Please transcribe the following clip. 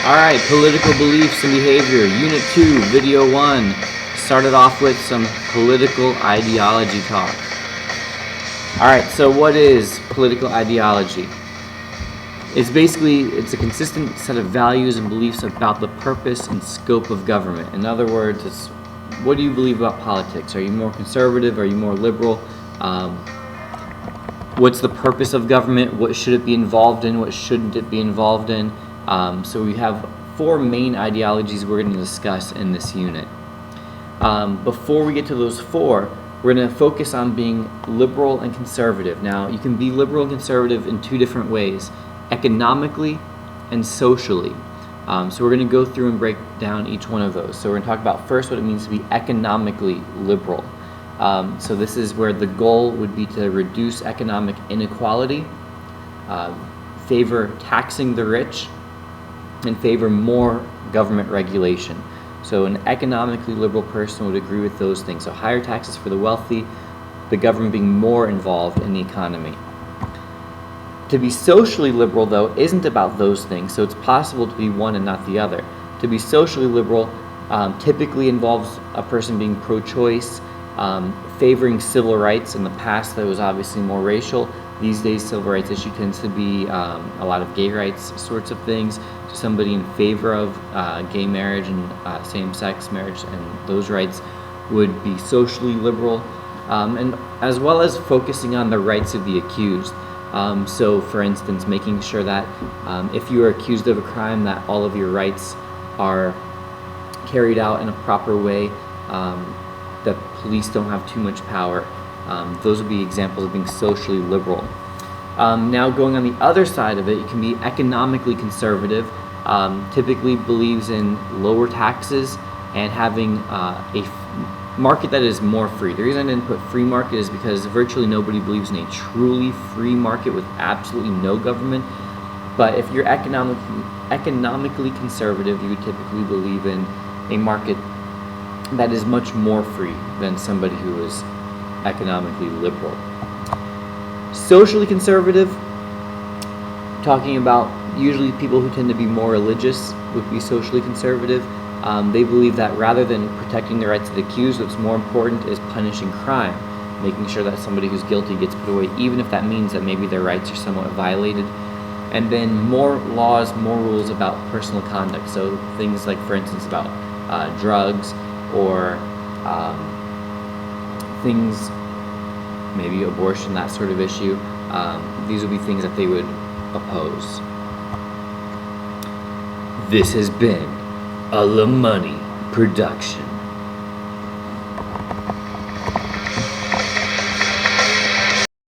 Alright, political beliefs and behavior, Unit 2, Video 1. Started off with some political ideology talk. Alright, so what is political ideology? It's a consistent set of values and beliefs about the purpose and scope of government. In other words, it's what do you believe about politics? Are you more conservative? Are you more liberal? What's the purpose of government? What should it be involved in? What shouldn't it be involved in? So we have 4 main ideologies we're going to discuss in this unit. Before we get to those 4, we're going to focus on being liberal and conservative. Now, you can be liberal and conservative in 2 different ways, economically and socially. So we're going to go through and break down each one of those. So we're going to talk about first what it means to be economically liberal. So this is where the goal would be to reduce economic inequality, favor taxing the rich, and favor more government regulation. So an economically liberal person would agree with those things. So higher taxes for the wealthy, the government being more involved in the economy. To be socially liberal, though, isn't about those things, so it's possible to be one and not the other. To be socially liberal typically involves a person being pro-choice, favoring civil rights. In the past, that was obviously more racial. These days, civil rights issue tends to be a lot of gay rights sorts of things. So somebody in favor of gay marriage and same-sex marriage and those rights would be socially liberal, and as well as focusing on the rights of the accused. So, for instance, making sure that if you are accused of a crime, that all of your rights are carried out in a proper way, that police don't have too much power. Those would be examples of being socially liberal. Now, going on the other side of it, you can be economically conservative, typically believes in lower taxes and having a market that is more free. The reason I didn't put free market is because virtually nobody believes in a truly free market with absolutely no government. But if you're economically conservative, you would typically believe in a market that is much more free than somebody who is economically liberal. Socially conservative, talking about usually people who tend to be more religious would be socially conservative. They believe that rather than protecting the rights of the accused, what's more important is punishing crime, making sure that somebody who's guilty gets put away, even if that means that maybe their rights are somewhat violated. And then more laws, more rules about personal conduct. So things like, for instance, about drugs or things, maybe abortion, that sort of issue. These would be things that they would oppose. This has been a La Money production.